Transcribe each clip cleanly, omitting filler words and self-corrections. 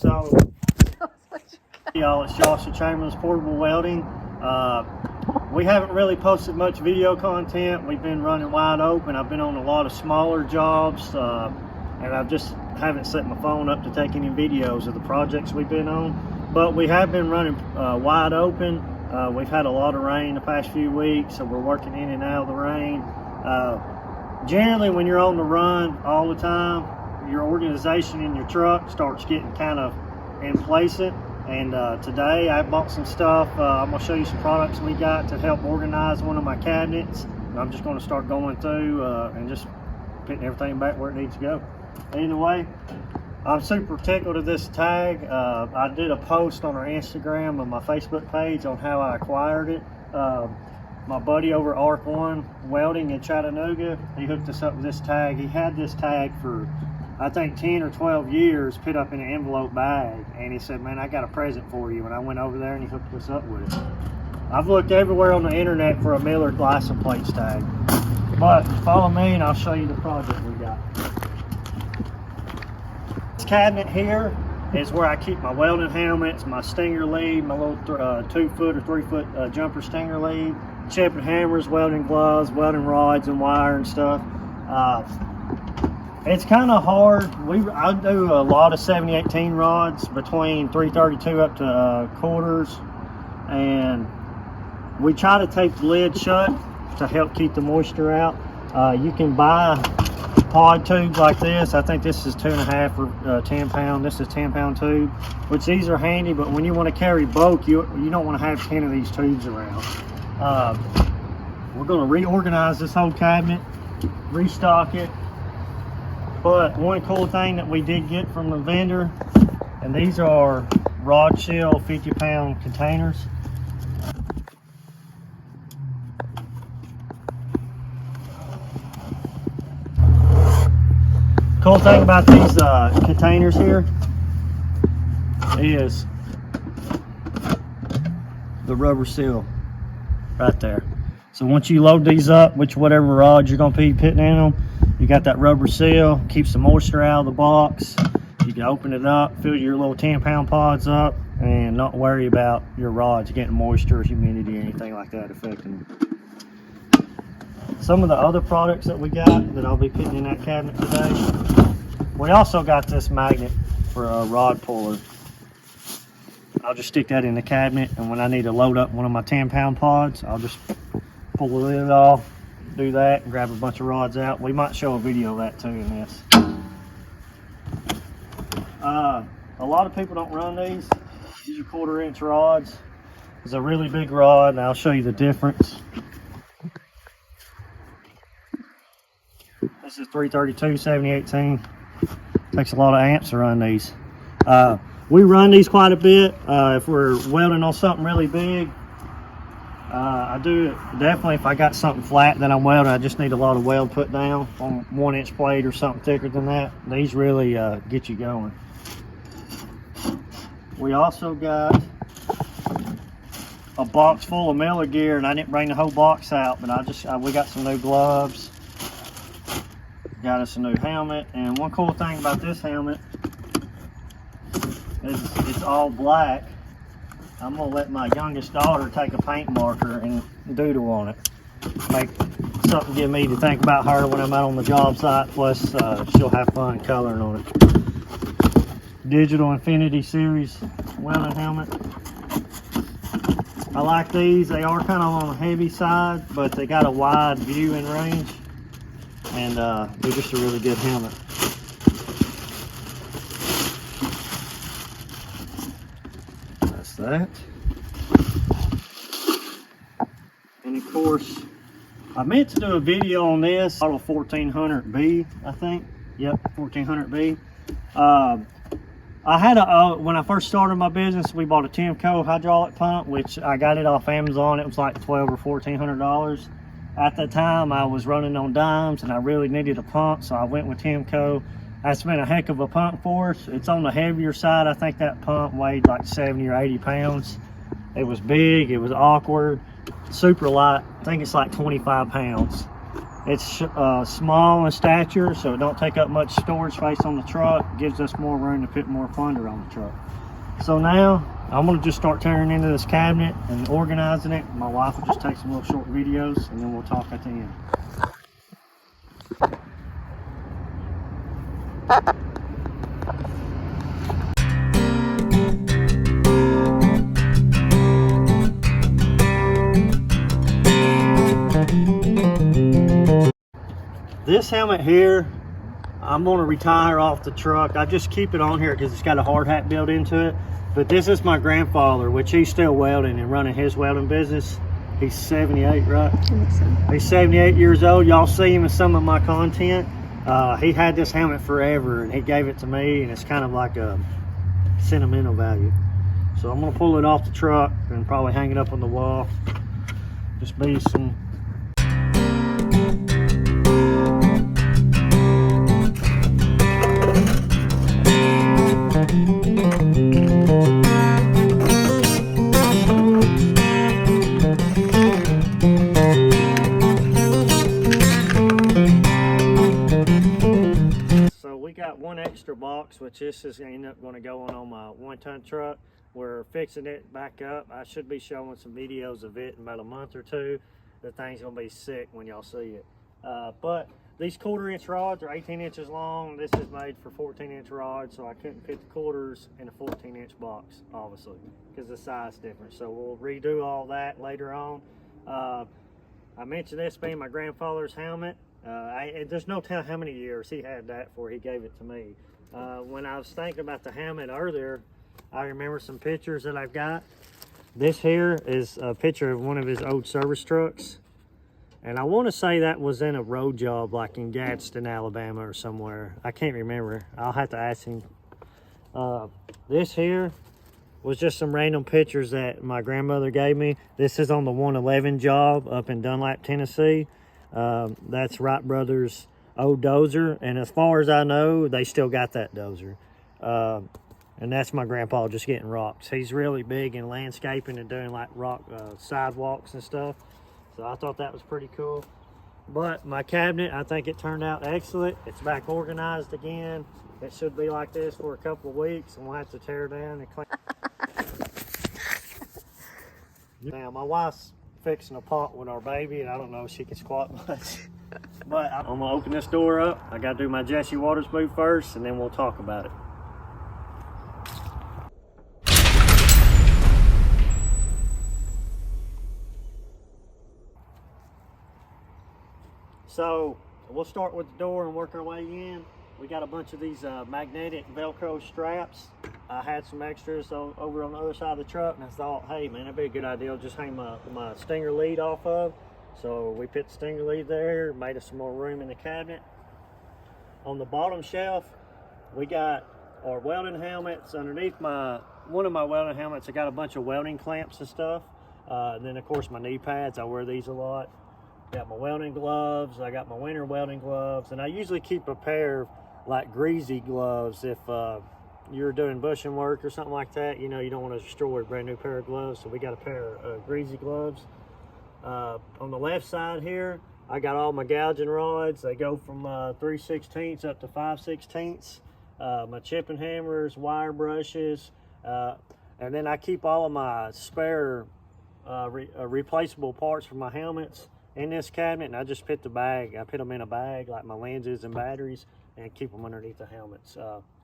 So, y'all, it's Joshua Chamberlain's Portable Welding. We haven't really posted much video content. We've been running wide open. I've been on a lot of smaller jobs, and I just haven't set my phone up to take any videos of the projects we've been on. But we have been running wide open. We've had a lot of rain the past few weeks, so we're working in and out of the rain. Generally, when you're on the run all the time, your organization in your truck starts getting kind of complacent. And today I bought some stuff. I'm going to show you some products we got to help organize one of my cabinets. And I'm just going to start going through and just putting everything back where it needs to go. Either way, I'm super tickled of this tag. I did a post on our Instagram and my Facebook page on how I acquired it. My buddy over at Arc One Welding in Chattanooga, he hooked us up with this tag. He had this tag for I think 10 or 12 years, put up in an envelope bag, and he said, man, I got a present for you. And I went over there and he hooked us up with it. I've looked everywhere on the internet for a Miller license plates tag, but follow me and I'll show you the project we got. This cabinet here is where I keep my welding helmets, my stinger lead, my little 2-foot or 3-foot jumper stinger lead, chipping hammers, welding gloves, welding rods and wire and stuff. It's kind of hard. I do a lot of 70-18 rods between 332 up to quarters, and we try to tape the lid shut to help keep the moisture out. You can buy pod tubes like this. I think this is 2.5 or 10 pound. This is 10-pound tube, which these are handy, but when you want to carry bulk, you don't want to have 10 of these tubes around. We're going to reorganize this whole cabinet, restock it. But one cool thing that we did get from the vendor, and these are rod shell 50-pound containers. Cool thing about these containers here is the rubber seal right there. So once you load these up, whatever rods you're gonna be putting in them, you got that rubber seal, keeps the moisture out of the box. You can open it up, fill your little 10-pound pods up, and not worry about your rods getting moisture, humidity, or anything like that affecting them. Some of the other products that we got that I'll be putting in that cabinet today, we also got this magnet for a rod puller. I'll just stick that in the cabinet, and when I need to load up one of my 10-pound pods, I'll just pull the lid off, do that, and grab a bunch of rods out. We might show a video of that too in this. A lot of people don't run these. These are 1/4-inch rods. It's a really big rod, and I'll show you the difference. This is 332 70-18. Takes a lot of amps to run these. We run these quite a bit if we're welding on something really big. I do it definitely if I got something flat that I'm welding. I just need a lot of weld put down on 1-inch plate or something thicker than that. These really get you going. We also got a box full of Miller gear, and I didn't bring the whole box out, but we got some new gloves, got us a new helmet. And one cool thing about this helmet is it's all black. I'm gonna let my youngest daughter take a paint marker and doodle on it. Make something give me to think about her when I'm out on the job site, plus she'll have fun coloring on it. Digital Infinity Series welding helmet. I like these. They are kind of on the heavy side, but they got a wide view and range, and they're just a really good helmet. That, and of course I meant to do a video on this model 1400B, I think. Yep, 1400B. I had when I first started my business, we bought a Timco hydraulic pump, which I got it off Amazon. It was like $1,200 or $1,400. At the time I was running on dimes and I really needed a pump, so I went with Timco. That's been a heck of a pump for us. It's on the heavier side. I think that pump weighed like 70 or 80 pounds. It was big, it was awkward, super light. I think it's like 25 pounds. It's small in stature, so it don't take up much storage space on the truck. It gives us more room to put more plunder on the truck. So now I'm gonna just start tearing into this cabinet and organizing it. My wife will just take some little short videos and then we'll talk at the end. This helmet here, I'm gonna retire off the truck. I just keep it on here because it's got a hard hat built into it. But this is my grandfather, which he's still welding and running his welding business. He's 78, right? I think so. He's 78 years old. Y'all see him in some of my content. He had this helmet forever and he gave it to me, and it's kind of like a sentimental value. So I'm gonna pull it off the truck and probably hang it up on the wall. Just be some. So we got one extra box, which this is end up going to go on my 1-ton truck. We're fixing it back up. I should be showing some videos of it in about a month or two. The thing's going to be sick when y'all see it. But these 1/4-inch rods are 18 inches long. This is made for 14-inch rods, so I couldn't fit the quarters in a 14-inch box, obviously, because the size difference. So we'll redo all that later on. I mentioned this being my grandfather's helmet. There's no telling how many years he had that before he gave it to me. When I was thinking about the helmet earlier, I remember some pictures that I've got. This here is a picture of one of his old service trucks. And I want to say that was in a road job like in Gadsden, Alabama or somewhere. I can't remember. I'll have to ask him. This here was just some random pictures that my grandmother gave me. This is on the 111 job up in Dunlap, Tennessee. That's Wright Brothers' old dozer. And as far as I know, they still got that dozer. And that's my grandpa just getting rocks. He's really big in landscaping and doing like rock sidewalks and stuff. So I thought that was pretty cool. But my cabinet, I think it turned out excellent. It's back organized again. It should be like this for a couple of weeks, and we'll have to tear it down and clean. Now, my wife's fixing a pot with our baby, and I don't know if she can squat much. But I'm gonna open this door up. I gotta do my Jesse Waters boot first, and then we'll talk about it. So we'll start with the door and work our way in. We got a bunch of these magnetic Velcro straps. I had some extras over on the other side of the truck, and I thought, hey man, that'd be a good idea. I'll just hang my Stinger lead off of. So we put the Stinger lead there, made us some more room in the cabinet. On the bottom shelf, we got our welding helmets. Underneath one of my welding helmets, I got a bunch of welding clamps and stuff. And then of course my knee pads, I wear these a lot. Got my welding gloves, I got my winter welding gloves, and I usually keep a pair of like greasy gloves if you're doing bushing work or something like that. You know, you don't want to destroy a brand new pair of gloves, so we got a pair of greasy gloves. On the left side here, I got all my gouging rods. They go from 3/16 up to 5/16. My chipping hammers, wire brushes, and then I keep all of my spare replaceable parts for my helmets in this cabinet, and I just put them in a bag like my lenses and batteries, and keep them underneath the helmets.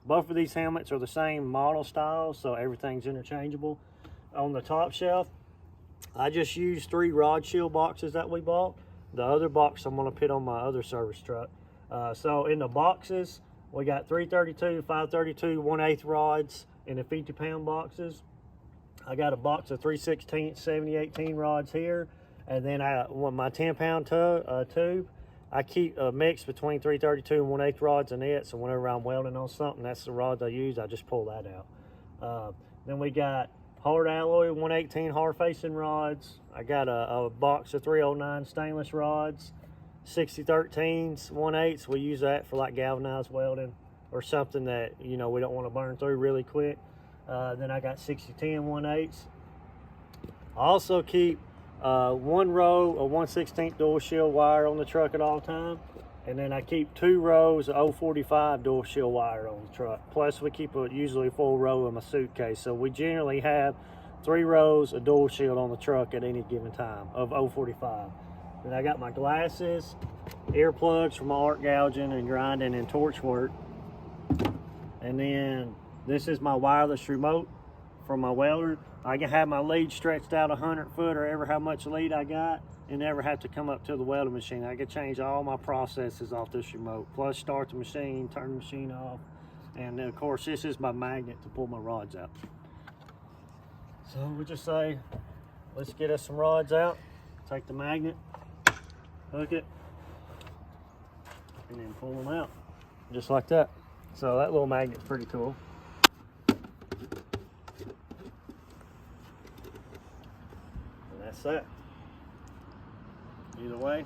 Both of these helmets are the same model style, so everything's interchangeable. On the top shelf, I just used 3 rod shield boxes that we bought. The other box I'm gonna put on my other service truck. So in the boxes, we got 332, 532, 1/8 rods in the 50-pound boxes. I got a box of 3/16, 70/18 rods here. And then my 10-pound tube, I keep a mix between 332 and 1/8 rods in it. So whenever I'm welding on something, that's the rods I use. I just pull that out. Then we got hard alloy 118 hard facing rods. I got a box of 309 stainless rods, 6013s, 1/8s. We use that for like galvanized welding or something that, you know, we don't want to burn through really quick. Then I got 6010 1/8s. I also keep one row of 1/16 door shield wire on the truck at all time, and then I keep 2 rows of 045 door shield wire on the truck. Plus we keep usually a full row in my suitcase, so we generally have 3 rows of door shield on the truck at any given time of 045. Then I got my glasses, earplugs for my arc gouging and grinding and torch work, and then this is my wireless remote from my welder. I can have my lead stretched out 100 foot or ever how much lead I got, and never have to come up to the welding machine. I can change all my processes off this remote, plus start the machine, turn the machine off, and then of course this is my magnet to pull my rods out. So we just say, let's get us some rods out, take the magnet, hook it, and then pull them out, just like that. So that little magnet's pretty cool. And that's that. Either way,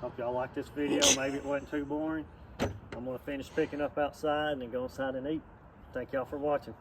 hope y'all like this video. Maybe it wasn't too boring. I'm gonna finish picking up outside and then go inside and eat. Thank y'all for watching.